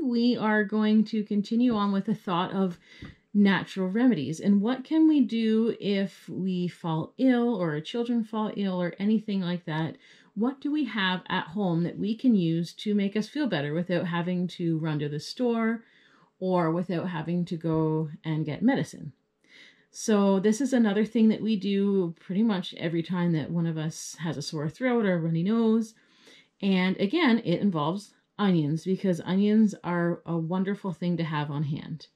we are going to continue on with the thought of natural remedies and what can we do if we fall ill or our children fall ill or anything like that. What do we have at home that we can use to make us feel better without having to run to the store or without having to go and get medicine? So this is another thing that we do pretty much every time that one of us has a sore throat or a runny nose. And again, it involves onions because onions are a wonderful thing to have on hand.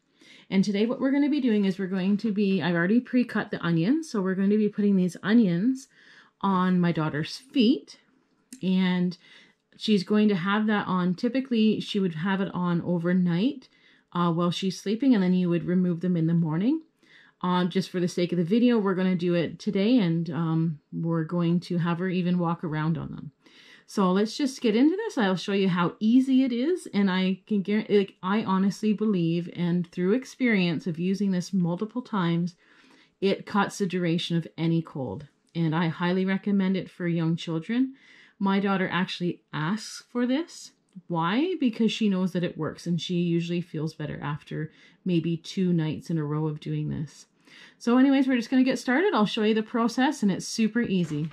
And today what we're going to be doing is I've already pre-cut the onions. So we're going to be putting these onions on my daughter's feet. And she's going to have that on. Typically, she would have it on overnight while she's sleeping. And then you would remove them in the morning. Just for the sake of the video, we're going to do it today. And we're going to have her even walk around on them. So let's just get into this. I'll show you how easy it is. And I can guarantee, like, I honestly believe, and through experience of using this multiple times, it cuts the duration of any cold. And I highly recommend it for young children. My daughter actually asks for this. Why? Because she knows that it works and she usually feels better after maybe 2 nights in a row of doing this. So anyways, we're just going to get started. I'll show you the process and it's super easy.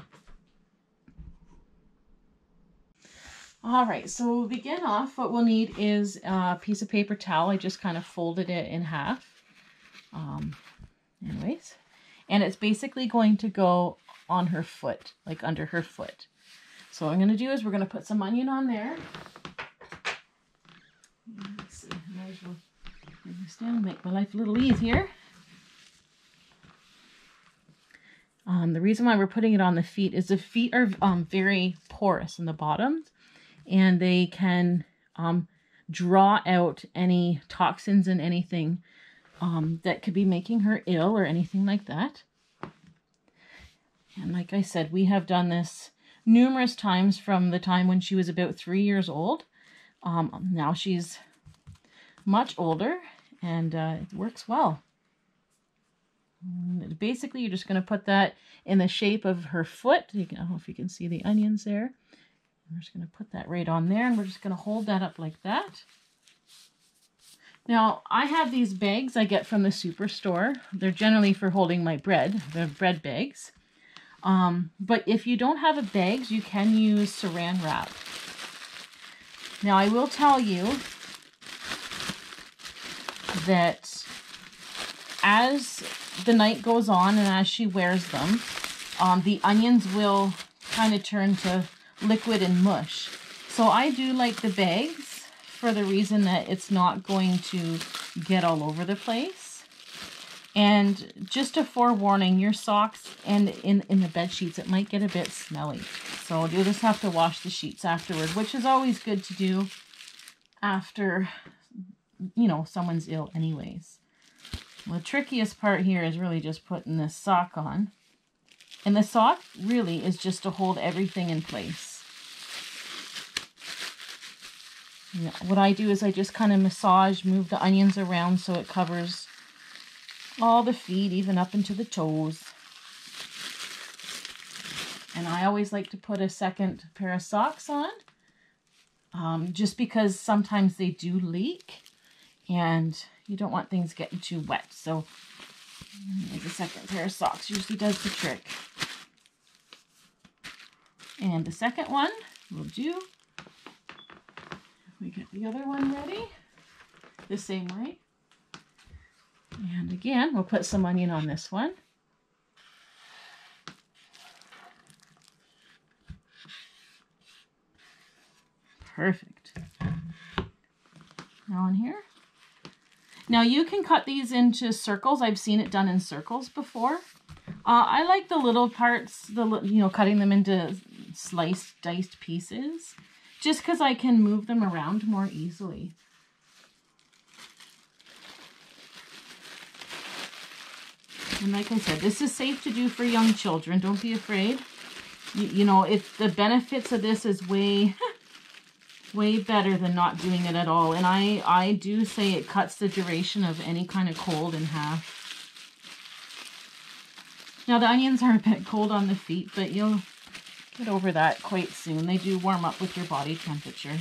All right, so we'll begin off. What we'll need is a piece of paper towel. I just kind of folded it in half. Anyways, and it's basically going to go on her foot, like under her foot. So what I'm going to do is we're going to put some onion on there. Let's see, I might as well bring this down, make my life a little easier. The reason why we're putting it on the feet is the feet are very porous in the bottom. And they can draw out any toxins and anything that could be making her ill or anything like that. And like I said, we have done this numerous times from the time when she was about 3 years old. Now she's much older and it works well. And basically, you're just going to put that in the shape of her foot. I don't know if you can see the onions there. We're just going to put that right on there and we're just going to hold that up like that. Now, I have these bags I get from the superstore. They're generally for holding my bread. They're bread bags. But if you don't have a bags, you can use saran wrap. Now, I will tell you that as the night goes on and as she wears them, the onions will kind of turn to liquid and mush. So I do like the bags for the reason that it's not going to get all over the place. And just a forewarning, your socks and in the bed sheets, it might get a bit smelly. So you'll just have to wash the sheets afterward, which is always good to do after, you know, someone's ill anyways. Well, the trickiest part here is really just putting this sock on. And the sock really is just to hold everything in place. Now, what I do is I just kind of massage, move the onions around so it covers all the feet, even up into the toes. And I always like to put a second pair of socks on, just because sometimes they do leak and you don't want things getting too wet. So the second pair of socks usually does the trick. And the second one will do. We get the other one ready the same way. And again, we'll put some onion on this one. Perfect. Now on here. Now you can cut these into circles. I've seen it done in circles before. I like the little parts, cutting them into sliced, diced pieces, just because I can move them around more easily. And like I said, this is safe to do for young children. Don't be afraid. You know, the benefits of this is way better than not doing it at all. And I do say it cuts the duration of any kind of cold in half. Now the onions are a bit cold on the feet, but you'll get over that quite soon. They do warm up with your body temperature.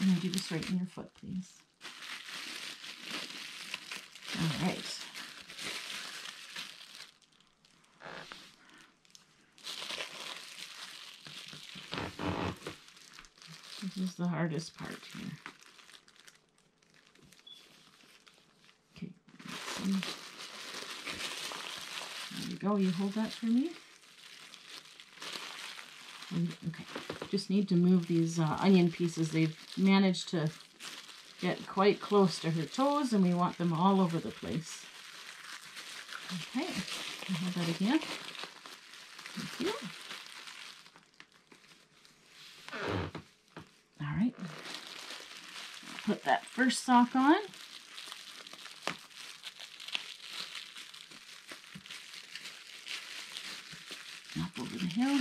I'm going to do this right in your foot, please. All right. This is the hardest part here. Okay, there you go. You hold that for me. Okay, just need to move these onion pieces. They've managed to get quite close to her toes, and we want them all over the place. Okay, hold that again. Thank you. All right, put that first sock on. Up over the hill.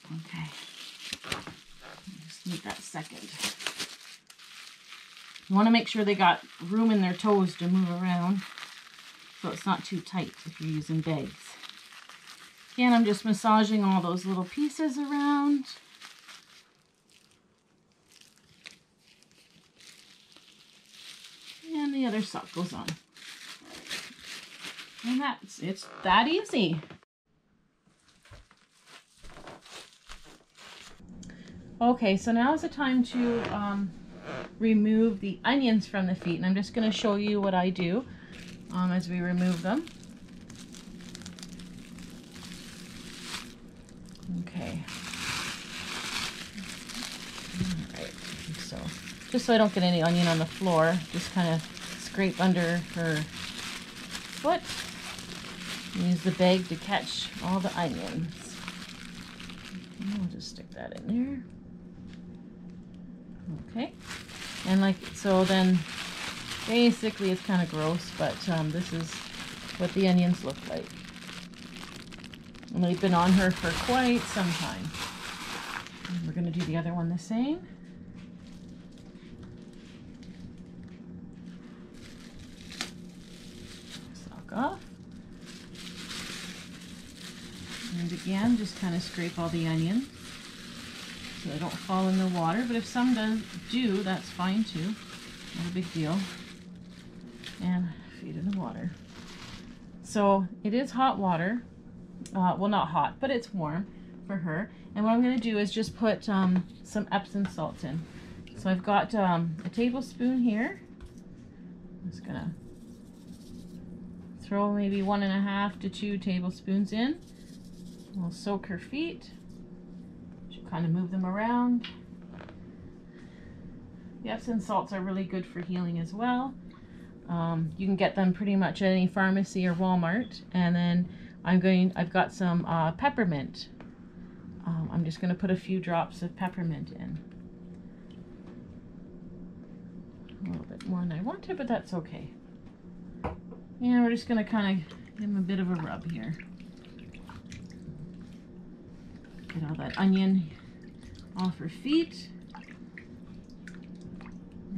Okay, just need that second. You want to make sure they got room in their toes to move around, so it's not too tight if you're using bags. Again, I'm just massaging all those little pieces around. And the other sock goes on. And it's that easy. Okay, so now is the time to remove the onions from the feet, and I'm just going to show you what I do as we remove them. Okay. All right. So just so I don't get any onion on the floor, just kind of scrape under her foot. Use the bag to catch all the onions. And I'll just stick that in there. Okay, and like so, then basically it's kind of gross, but this is what the onions look like, and they've been on her for quite some time. And we're going to do the other one the same. Sock off, and again just kind of scrape all the onions so they don't fall in the water, but if some do, that's fine too. Not a big deal. And feed in the water. So it is hot water. Well, not hot, but it's warm for her. And what I'm going to do is just put some Epsom salts in. So I've got a tablespoon here. I'm just going to throw maybe 1.5 to 2 tablespoons in. We'll soak her feet. Kind of move them around. The Epsom salts are really good for healing as well. You can get them pretty much at any pharmacy or Walmart. And then I've got some peppermint. I'm just going to put a few drops of peppermint in. A little bit more than I wanted, but that's okay. And we're just going to kind of give them a bit of a rub here. Get all that onion off her feet.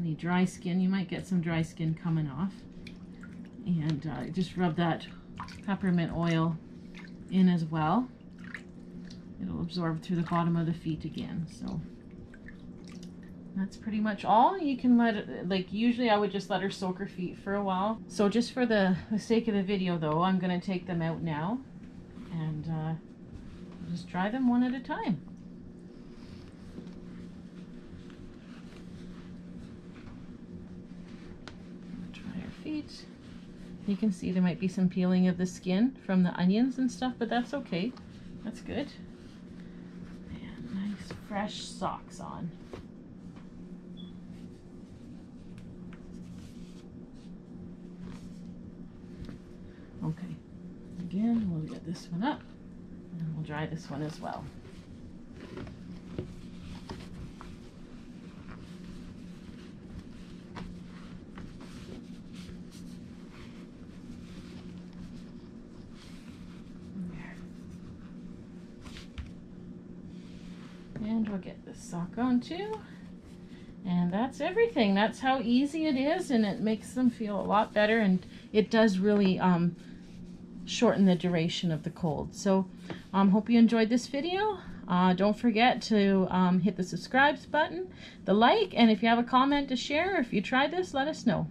Any dry skin, you might get some dry skin coming off. And just rub that peppermint oil in as well. It'll absorb through the bottom of the feet again. So that's pretty much all. You can let it, like usually I would just let her soak her feet for a while. So just for the sake of the video though, I'm going to take them out now and just dry them one at a time. Dry her feet. You can see there might be some peeling of the skin from the onions and stuff, but that's okay. That's good. And nice fresh socks on. Okay. Again, we'll get this one up. And we'll dry this one as well. And we'll get this sock on too. And that's everything. That's how easy it is, and it makes them feel a lot better, and it does really shorten the duration of the cold. So hope you enjoyed this video. Don't forget to hit the subscribe button, the like, and if you have a comment to share, if you tried this, let us know.